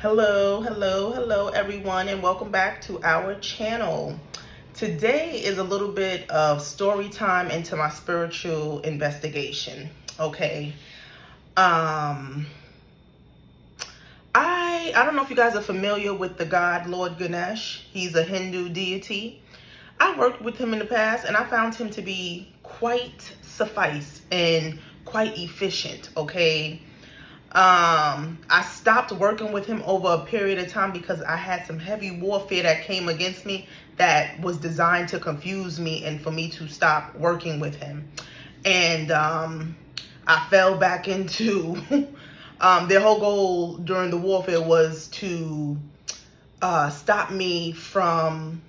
Hello everyone, and welcome back to our channel. Today is a little bit of story time into my spiritual investigation. Okay. I don't know if you guys are familiar with the god Lord Ganesh. He's a Hindu deity. I worked with him in the past and I found him to be quite suffice and quite efficient, okay? I stopped working with him over a period of time because I had some heavy warfare that came against me that was designed to confuse me and for me to stop working with him. And I fell back into their whole goal during the warfare was to stop me from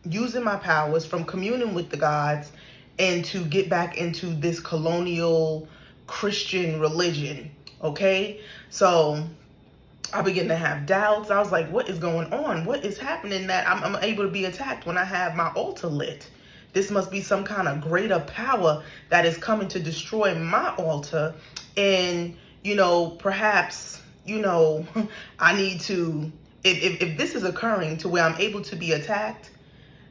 using my powers, from communing with the gods, and to get back into this colonial Christian religion. Okay, so I began to have doubts. I was like, what is going on? What is happening that I'm able to be attacked when I have my altar lit? This must be some kind of greater power that is coming to destroy my altar. And, perhaps, I need to, if this is occurring to where I'm able to be attacked,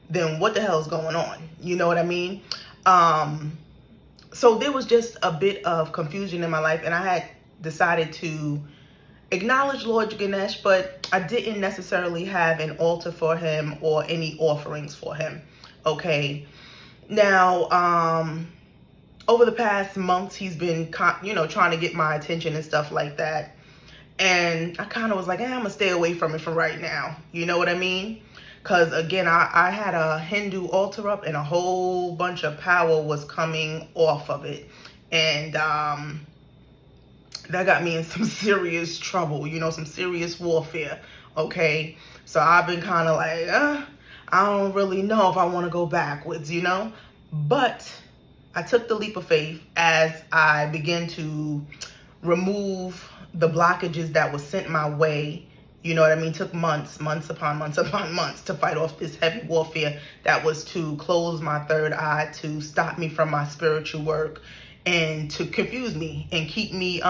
then what the hell is going on? You know what I mean? So there was just a bit of confusion in my life, and I had decided to acknowledge Lord Ganesh, but I didn't necessarily have an altar for him or any offerings for him. Okay. Now, over the past months, he's been, trying to get my attention and stuff like that. And I kind of was like, I'm going to stay away from it for right now. You know what I mean? Because, again, I had a Hindu altar up and a whole bunch of power was coming off of it. And that got me in some serious trouble, some serious warfare, okay? So I've been kind of like, I don't really know if I want to go backwards, But I took the leap of faith as I began to remove the blockages that were sent my way. You know what I mean? Took months upon months to fight off this heavy warfare that was to close my third eye, to stop me from my spiritual work, and to confuse me and keep me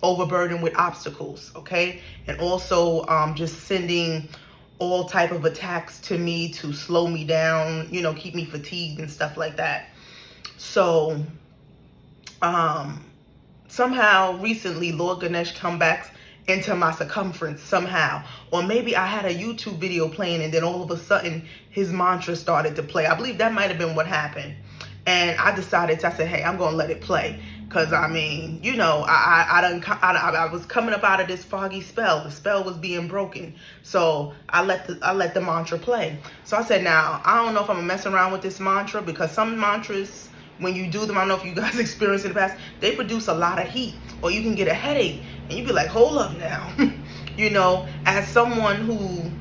overburdened with obstacles, okay? And also just sending all type of attacks to me to slow me down, keep me fatigued and stuff like that. So somehow recently Lord Ganesh come back into my circumference somehow. Or maybe I had a YouTube video playing and then all of a sudden his mantra started to play. I believe that might have been what happened. And I decided, I said, hey, I'm going to let it play. Because, I was coming up out of this foggy spell. The spell was being broken. So I let the mantra play. So I said, now, I don't know if I'm going to mess around with this mantra, because some mantras, when you do them, I don't know if you guys experienced in the past, they produce a lot of heat, or you can get a headache. And you be like, hold up now. As someone who,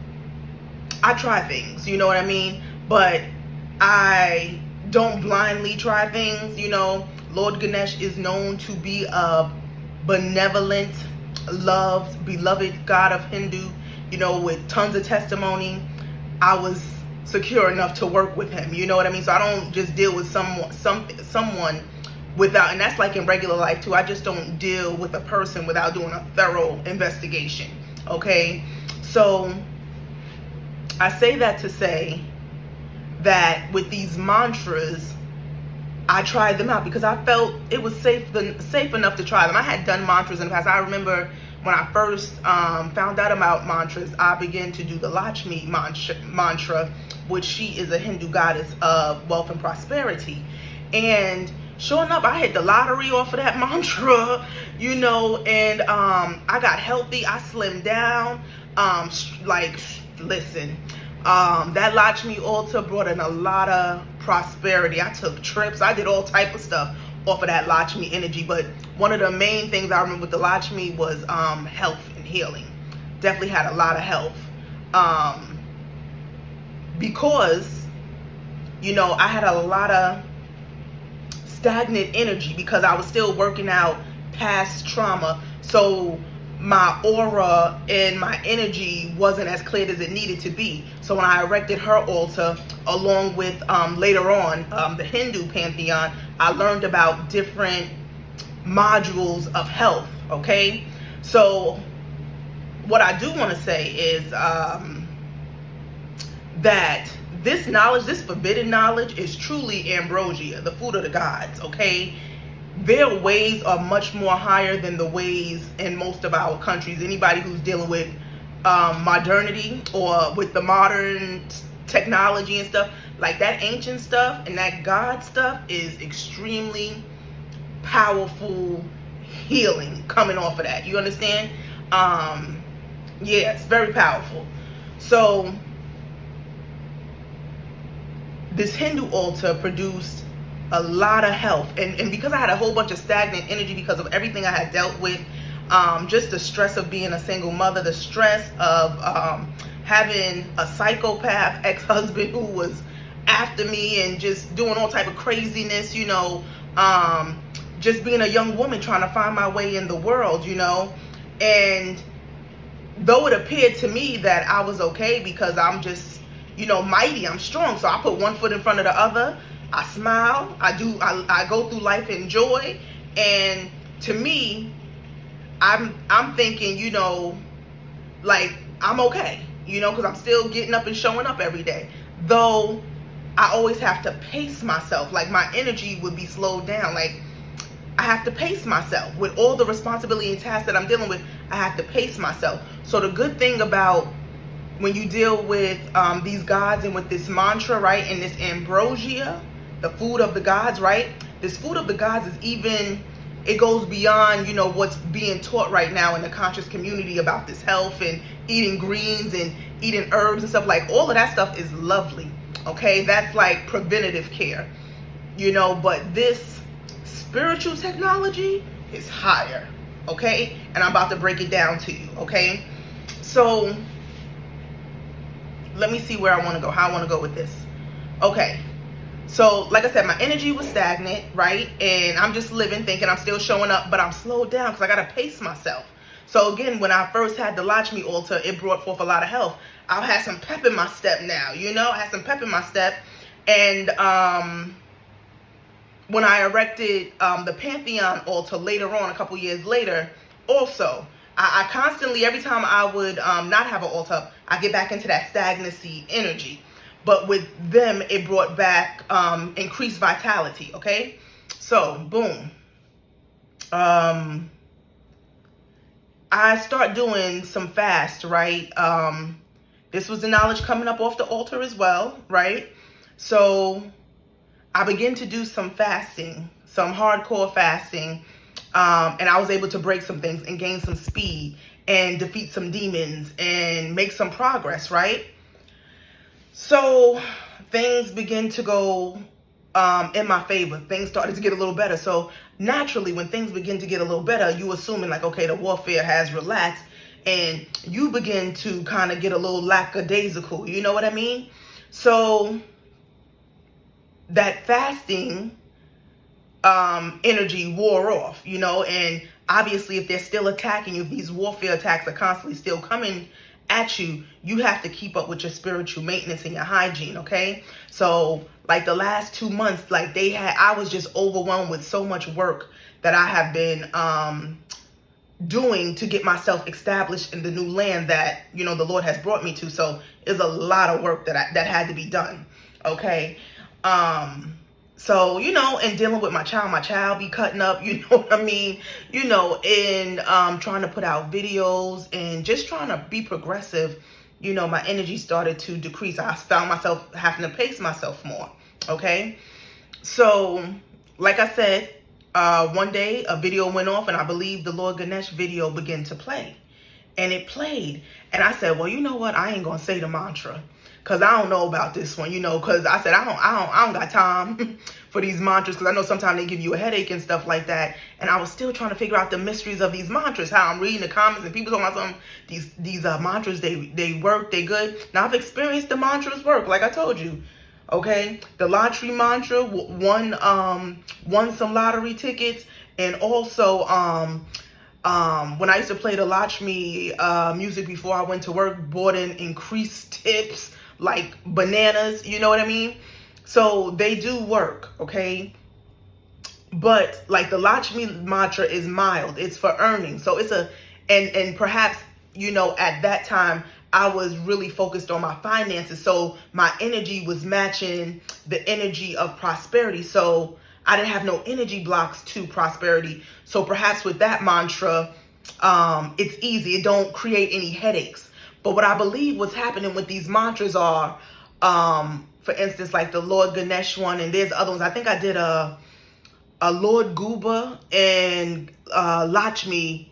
I try things, you know what I mean? But I don't blindly try things. Lord Ganesh is known to be a benevolent, beloved God of Hindu, with tons of testimony. I was secure enough to work with him, you know what I mean? So I don't just deal with someone without, and that's like in regular life too. I just don't deal with a person without doing a thorough investigation, okay? So I say that to say that with these mantras, I tried them out because I felt it was safe enough to try them. I had done mantras in the past. I remember when I first found out about mantras, I began to do the Lakshmi mantra, which she is a Hindu goddess of wealth and prosperity. And sure enough, I hit the lottery off of that mantra, and I got healthy. I slimmed down. Listen, that Lakshmi altar brought in a lot of prosperity. I took trips. I did all type of stuff off of that Lakshmi energy. But one of the main things I remember with the Lakshmi was health and healing. Definitely had a lot of health. Because, I had a lot of stagnant energy because I was still working out past trauma. So my aura and my energy wasn't as clear as it needed to be. So when I erected her altar, along with later on the Hindu pantheon, I learned about different modules of health, okay? So what I do want to say is that this knowledge, this forbidden knowledge, is truly ambrosia, the food of the gods, okay? Their ways are much more higher than the ways in most of our countries. Anybody who's dealing with modernity or with the modern technology and stuff, like that ancient stuff and that God stuff is extremely powerful healing coming off of that. You understand? Yeah, it's very powerful. So this Hindu altar produced a lot of health, and because I had a whole bunch of stagnant energy because of everything I had dealt with, just the stress of being a single mother, the stress of having a psychopath ex-husband who was after me and just doing all type of craziness, you know, just being a young woman trying to find my way in the world, you know. And though it appeared to me that I was okay because I'm just, you know, mighty, I'm strong, so I put one foot in front of the other, I smile, I go through life in joy, and to me, I'm thinking, you know, like, I'm okay, you know, because I'm still getting up and showing up every day. Though I always have to pace myself, like my energy would be slowed down. Like, I have to pace myself with all the responsibility and tasks that I'm dealing with. I have to pace myself. So the good thing about when you deal with these gods and with this mantra, right, and this ambrosia, the food of the gods, right, this food of the gods is even, it goes beyond, you know, what's being taught right now in the conscious community about this health and eating greens and eating herbs and stuff. Like, all of that stuff is lovely, okay? That's like preventative care, you know, but this spiritual technology is higher, okay? And I'm about to break it down to you, okay? So let me see where I want to go, how I want to go with this. Okay, so like I said, my energy was stagnant, right? And I'm just living, thinking I'm still showing up, but I'm slowed down because I got to pace myself. So again, when I first had the Lakshmi altar, it brought forth a lot of health. I had some pep in my step now, you know? I had some pep in my step. And when I erected the Pantheon altar later on, a couple years later, also, I constantly, every time I would not have an altar up, I get back into that stagnancy energy. But with them, it brought back increased vitality, okay? So, boom. I start doing some fast, right? This was the knowledge coming up off the altar as well, right? So I began to do some fasting, some hardcore fasting, and I was able to break some things and gain some speed and defeat some demons and make some progress, right? So things begin to go in my favor. Things started to get a little better. So naturally, when things begin to get a little better, you assuming like, okay, the warfare has relaxed, and you begin to kind of get a little lackadaisical. You know what I mean? So that fasting energy wore off, you know, and obviously if they're still attacking you, if these warfare attacks are constantly still coming at you, you have to keep up with your spiritual maintenance and your hygiene, okay? So like the last 2 months, like I was just overwhelmed with so much work that I have been doing to get myself established in the new land that, you know, the Lord has brought me to. So it's a lot of work that had to be done, okay? So, you know, and dealing with my child be cutting up, you know what I mean? You know, and trying to put out videos and just trying to be progressive, you know, my energy started to decrease. I found myself having to pace myself more, okay? So, like I said, one day a video went off and I believe the Lord Ganesha video began to play. And it played. And I said, well, you know what? I ain't going to say the mantra, because I don't know about this one, you know, because I said, I don't got time for these mantras, because I know sometimes they give you a headache and stuff like that. And I was still trying to figure out the mysteries of these mantras, how I'm reading the comments and people talking about some these mantras, they work, they good. Now I've experienced the mantras work, like I told you. Okay, the lottery mantra won some lottery tickets, and also when I used to play the Lakshmi music before I went to work, brought in increased tips like bananas, you know what I mean? So they do work, okay? But like the Lakshmi mantra is mild, it's for earning. So it's and perhaps at that time, I was really focused on my finances. So my energy was matching the energy of prosperity. So I didn't have no energy blocks to prosperity. So perhaps with that mantra, it's easy. It don't create any headaches. But what I believe what's happening with these mantras are, for instance, like the Lord Ganesh one, and there's other ones. I think I did a Lord Guba and Lakshmi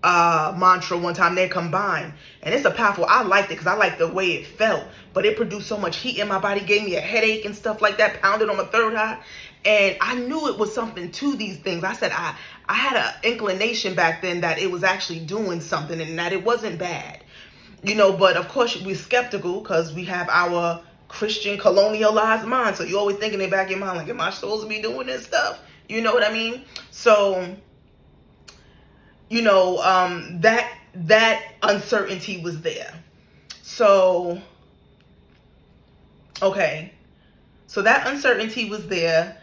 mantra one time. They're combined, and it's a powerful. I liked it because I liked the way it felt, but it produced so much heat in my body, gave me a headache and stuff like that, pounded on my third eye. And I knew it was something to these things. I said I had an inclination back then that it was actually doing something and that it wasn't bad, but of course we're skeptical because we have our Christian colonialized mind. So you're always thinking in the back of your mind, like, am I supposed to be doing this stuff? You know what I mean? So, that uncertainty was there. So, okay. So that uncertainty was there.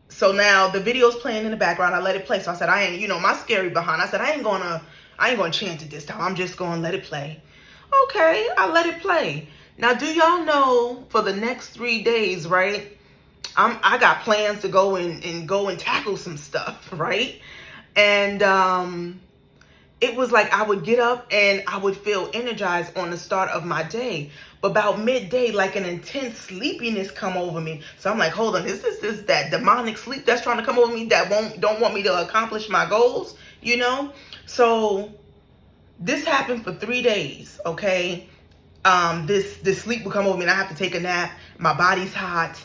So now the video's playing in the background. I let it play. So I said, I ain't, my scary behind. I said, I ain't gonna chant it this time. I'm just gonna let it play. Okay, I let it play. Now, do y'all know for the next 3 days, right? I got plans to go and tackle some stuff, right? And it was like I would get up and I would feel energized on the start of my day. But about midday, like an intense sleepiness come over me. So I'm like, hold on, is this that demonic sleep that's trying to come over me that don't want me to accomplish my goals, So this happened for 3 days, okay? This sleep would come over me and I have to take a nap. My body's hot.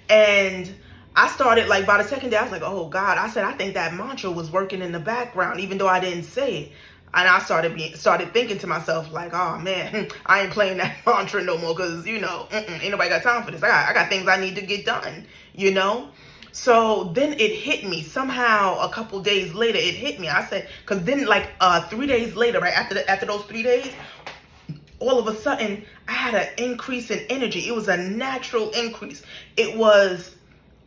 And I started, like, by the second day, I was like, oh God. I said, I think that mantra was working in the background, even though I didn't say it. And I started thinking to myself, like, oh man, I ain't playing that mantra no more because, ain't nobody got time for this. I got things I need to get done, So then it hit me somehow. A couple days later, it hit me. I said, because then, like, 3 days later, right after those 3 days, all of a sudden, I had an increase in energy. It was a natural increase. It was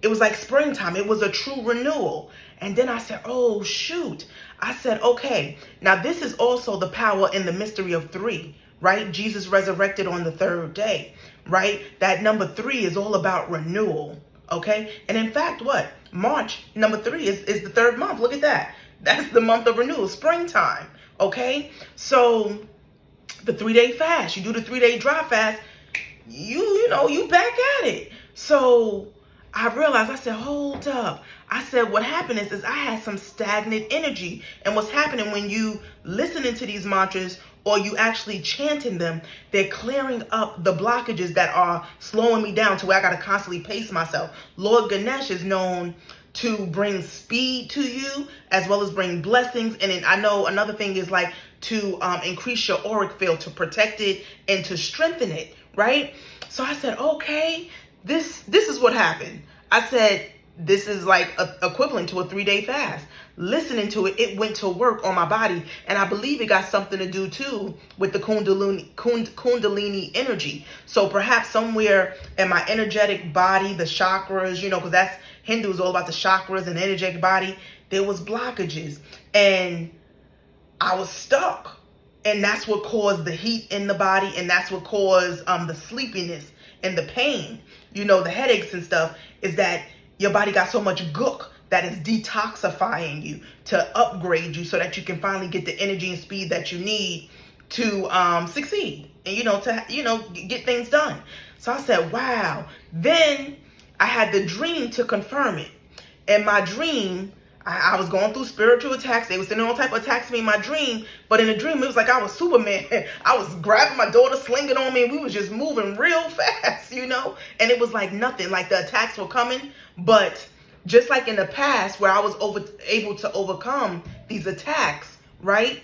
like springtime. It was a true renewal. And then I said, oh, shoot. I said, okay, now this is also the power in the mystery of 3, right? Jesus resurrected on the 3rd day, right? That number 3 is all about renewal, okay? And in fact, what? March, number 3 is the 3rd month. Look at that. That's the month of renewal, springtime, okay? So the 3-day fast, you do the 3-day dry fast, you back at it. So I realized, I said, hold up. I said, what happened is I had some stagnant energy. And what's happening when you listening to these mantras or you actually chanting them, they're clearing up the blockages that are slowing me down to where I got to constantly pace myself. Lord Ganesh is known to bring speed to you as well as bring blessings. And then I know another thing is like to increase your auric field, to protect it and to strengthen it, right? So I said, okay, this is what happened. I said, this is like equivalent to a 3-day fast. Listening to it, it went to work on my body. And I believe it got something to do too with the Kundalini energy. So perhaps somewhere in my energetic body, the chakras, because that's Hindu is all about the chakras and energetic body. There was blockages and I was stuck. And that's what caused the heat in the body. And that's what caused the sleepiness and the pain, the headaches and stuff, is that your body got so much gook that is detoxifying you to upgrade you so that you can finally get the energy and speed that you need to succeed and, to get things done. So I said, wow. Then I had the dream to confirm it. In my dream, I was going through spiritual attacks. They were sending all type of attacks to me in my dream. But in the dream, it was like I was Superman. I was grabbing my daughter, slinging on me, and we was just moving real fast, And it was like nothing. Like the attacks were coming. But just like in the past where I was able to overcome these attacks, right?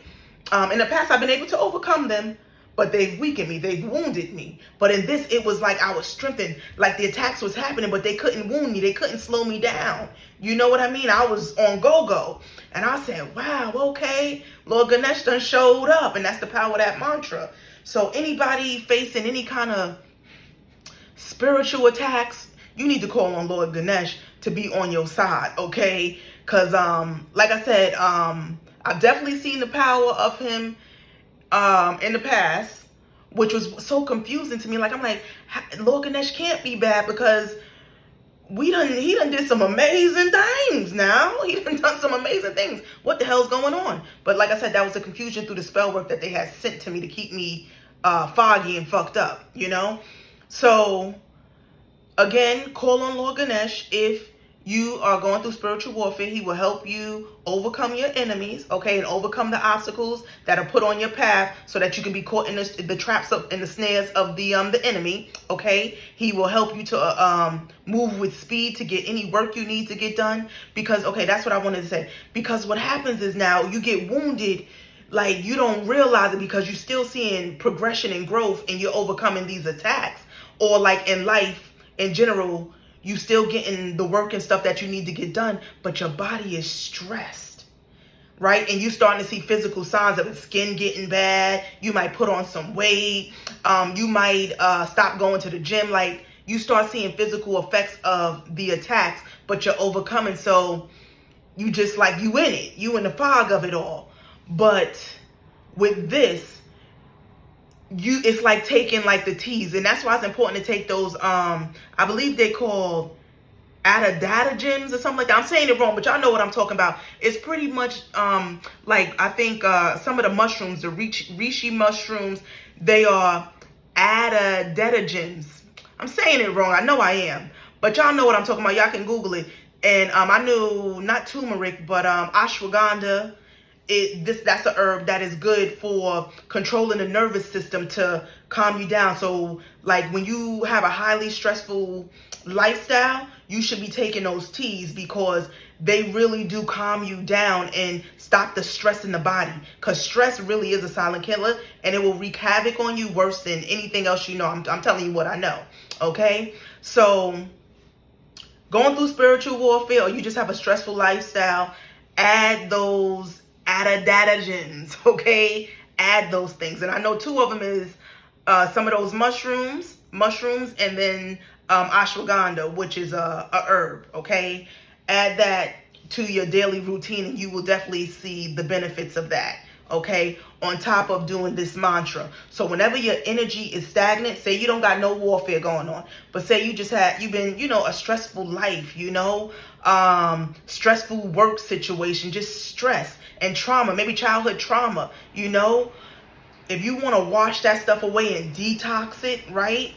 In the past, I've been able to overcome them. But they've weakened me. They've wounded me. But in this, it was like I was strengthened. Like the attacks was happening, but they couldn't wound me. They couldn't slow me down. You know what I mean? I was on go-go. And I said, wow, okay. Lord Ganesh done showed up. And that's the power of that mantra. So anybody facing any kind of spiritual attacks, you need to call on Lord Ganesh to be on your side, okay? Because, like I said, I've definitely seen the power of him in the past, which was so confusing to me. Like, I'm like, Lord Ganesh can't be bad because he done did some amazing things now. He done some amazing things. What the hell's going on? But like I said, that was the confusion through the spell work that they had sent to me to keep me foggy and fucked up, you know? So, again, call on Lord Ganesh if you are going through spiritual warfare. He will help you overcome your enemies, okay, and overcome the obstacles that are put on your path so that you can be caught in the traps of in the snares of the enemy, okay. He will help you to move with speed to get any work you need to get done, because, okay, that's what I wanted to say. Because what happens is now you get wounded, like you don't realize it because you're still seeing progression and growth and you're overcoming these attacks. Or like in life in general, you still getting the work and stuff that you need to get done, but your body is stressed, right? And you starting to see physical signs of it, skin getting bad. You might put on some weight. You might stop going to the gym. Like, you start seeing physical effects of the attacks, but you're overcoming. So you just like, you in it. You in the fog of it all. But with this, it's like taking like the teas, and that's why it's important to take those I believe they call adaptogens or something like that. I'm saying it wrong, but y'all know what I'm talking about. It's pretty much like, I think some of the mushrooms, the reishi mushrooms, they are adaptogens. I'm saying it wrong, I know I am, but y'all know what I'm talking about. Y'all can Google it. And I knew not turmeric, but ashwagandha. That's a herb that is good for controlling the nervous system to calm you down. So like when you have a highly stressful lifestyle, you should be taking those teas because they really do calm you down and stop the stress in the body, because stress really is a silent killer and it will wreak havoc on you worse than anything else you know. I'm telling you what I know, okay? So going through spiritual warfare, or you just have a stressful lifestyle, add those adaptogens, okay? Add those things. And I know two of them is some of those mushrooms, and then ashwagandha, which is a herb, okay? Add that to your daily routine and you will definitely see the benefits of that, okay? On top of doing this mantra. So whenever your energy is stagnant, say you don't got no warfare going on, but say you've been, a stressful life, stressful work situation, just stress and trauma, maybe childhood trauma, if you want to wash that stuff away and detox it, right,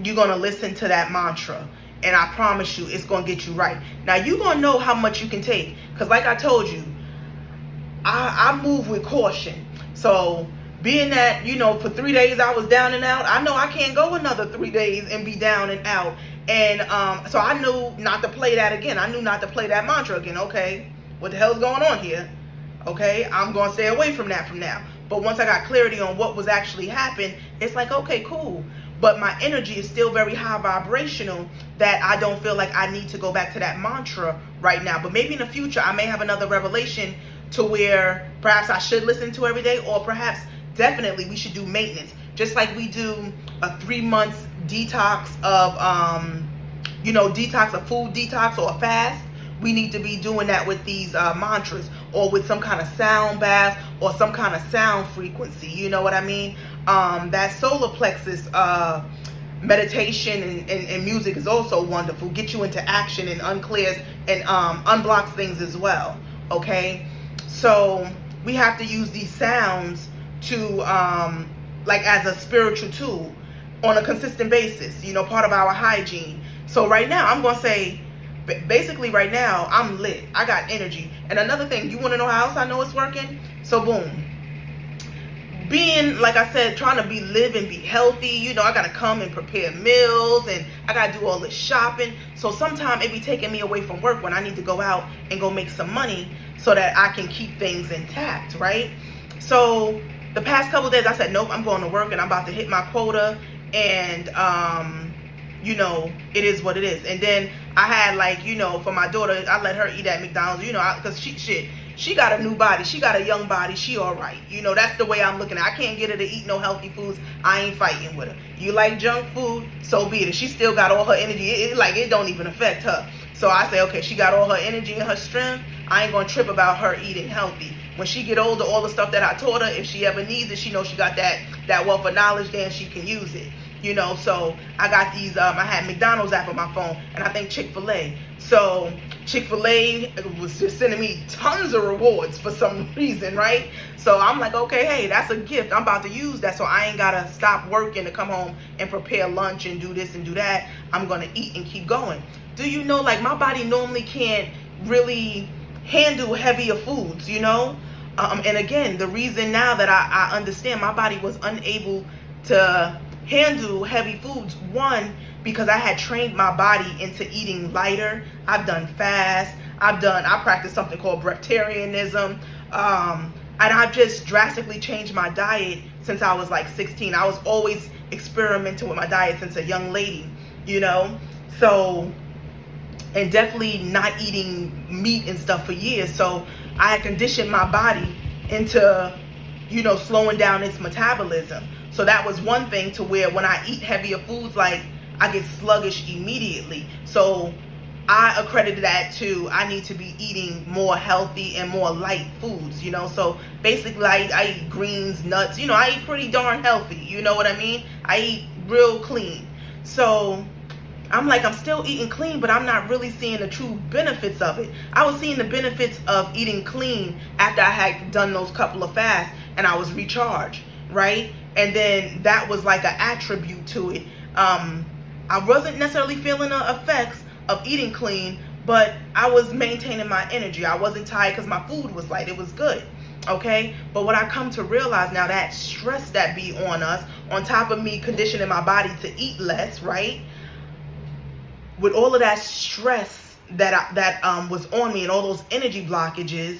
you're going to listen to that mantra. And I promise you, it's going to get you right. Now, you're going to know how much you can take. Because like I told you, I move with caution. So being that, for 3 days I was down and out, I know I can't go another 3 days and be down and out. And so I knew not to play that again. I knew not to play that mantra again. Okay, what the hell's going on here? Okay, I'm going to stay away from that from now. But once I got clarity on what was actually happening, it's like, okay, cool. But my energy is still very high vibrational that I don't feel like I need to go back to that mantra right now. But maybe in the future, I may have another revelation to where perhaps I should listen to every day, or perhaps definitely we should do maintenance. Just like we do a 3 months detox of, detox, a food detox or a fast. We need to be doing that with these mantras, or with some kind of sound bath or some kind of sound frequency. You know what I mean? That solar plexus meditation and music is also wonderful. Get you into action and unclears and unblocks things as well. Okay, so we have to use these sounds to like as a spiritual tool on a consistent basis. Part of our hygiene. So right now, I'm gonna say, basically right now, I'm lit. I got energy. And another thing, you want to know how else I know it's working? So boom. Being, like I said, trying to live and be healthy, I got to come and prepare meals, and I got to do all this shopping. So sometimes it be taking me away from work when I need to go out and go make some money so that I can keep things intact, right? So the past couple of days I said, nope, I'm going to work and I'm about to hit my quota, and it is what it is. And then I had for my daughter, I let her eat at McDonald's, because she got a new body. She got a young body. She all right. That's the way I'm looking at it. I can't get her to eat no healthy foods. I ain't fighting with her. You like junk food? So be it. She still got all her energy. It don't even affect her. So I say, okay, she got all her energy and her strength. I ain't going to trip about her eating healthy. when she get older, all the stuff that I taught her, if she ever needs it, she knows she got that wealth of knowledge there and she can use it. So I got these, I had McDonald's app on my phone, and I think Chick-fil-A. So Chick-fil-A was just sending me tons of rewards for some reason, right? So I'm like, okay, hey, that's a gift. I'm about to use that, so I ain't got to stop working to come home and prepare lunch and do this and do that. I'm going to eat and keep going. Do you know, like, my body normally can't really handle heavier foods, And again, the reason now that I understand my body was unable to handle heavy foods, one, because I had trained my body into eating lighter. I've done fast. I practiced something called breatharianism. And I've just drastically changed my diet since I was like 16. I was always experimenting with my diet since a young lady, So, and definitely not eating meat and stuff for years. So I had conditioned my body into, slowing down its metabolism. So that was one thing, to where when I eat heavier foods, like, I get sluggish immediately. So I accredited that to, I need to be eating more healthy and more light foods, So basically I eat greens, nuts, I eat pretty darn healthy, you know what I mean? I eat real clean. So I'm like, I'm still eating clean, but I'm not really seeing the true benefits of it. I was seeing the benefits of eating clean after I had done those couple of fasts and I was recharged, right? And then that was like an attribute to it. I wasn't necessarily feeling the effects of eating clean, but I was maintaining my energy. I wasn't tired because my food was light. It was good. Okay. But what I come to realize now, that stress that be on us, on top of me conditioning my body to eat less, right? With all of that stress that was on me and all those energy blockages,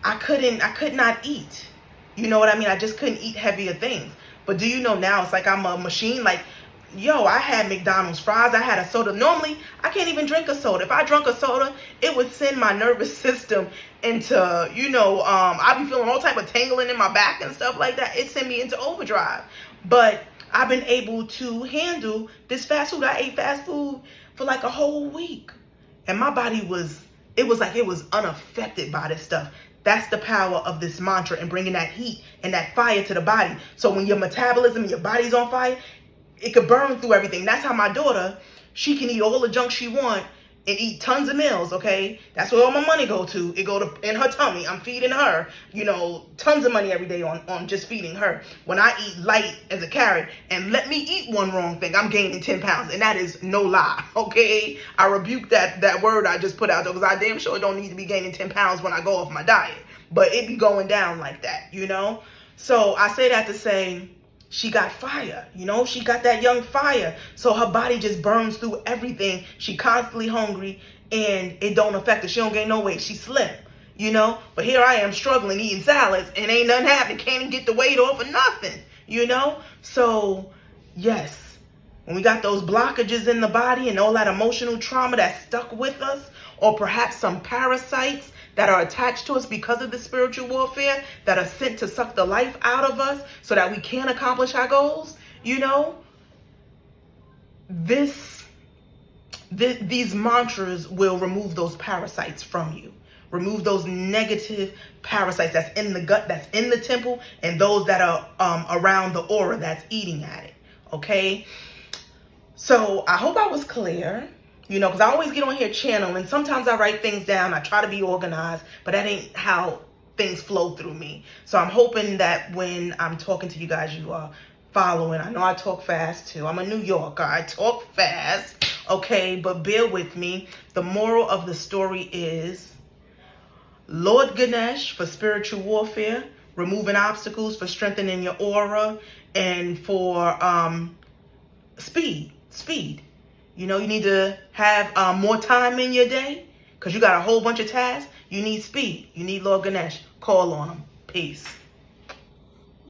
I could not eat. You know what I mean? I just couldn't eat heavier things. But do you know now, it's like I'm a machine. Like, I had McDonald's fries. I had a soda. Normally, I can't even drink a soda. If I drank a soda, it would send my nervous system into, I'd be feeling all type of tingling in my back and stuff like that. It sent me into overdrive. But I've been able to handle this fast food. I ate fast food for like a whole week. And my body was unaffected by this stuff. That's the power of this mantra and bringing that heat and that fire to the body. So when your metabolism and your body's on fire, it could burn through everything. That's how my daughter, she can eat all the junk she want and eat tons of meals, okay? That's where all my money go to. It go to in her tummy. I'm feeding her, tons of money every day on just feeding her. When I eat light as a carrot, and let me eat one wrong thing, I'm gaining 10 pounds. And that is no lie, okay? I rebuke that word I just put out there, because I damn sure don't need to be gaining 10 pounds when I go off my diet. But it be going down like that, So I say that to say, she got fire, she got that young fire. So her body just burns through everything. She constantly hungry and it don't affect her. She don't gain no weight. She's slim, But here I am struggling, eating salads, and ain't nothing happening. Can't even get the weight off or nothing, So yes, when we got those blockages in the body and all that emotional trauma that's stuck with us, or perhaps some parasites that are attached to us because of the spiritual warfare that are sent to suck the life out of us so that we can't accomplish our goals, these mantras will remove those parasites from you. Remove those negative parasites that's in the gut, that's in the temple, and those that are around the aura that's eating at it. Okay? So I hope I was clear. Because I always get on here channeling. Sometimes I write things down. I try to be organized, but that ain't how things flow through me. So I'm hoping that when I'm talking to you guys, you are following. I know I talk fast too. I'm a New Yorker. I talk fast. Okay, but bear with me. The moral of the story is Lord Ganesh for spiritual warfare, removing obstacles, for strengthening your aura, and for speed. You need to have more time in your day because you got a whole bunch of tasks. You need speed. You need Lord Ganesh. Call on him. Peace.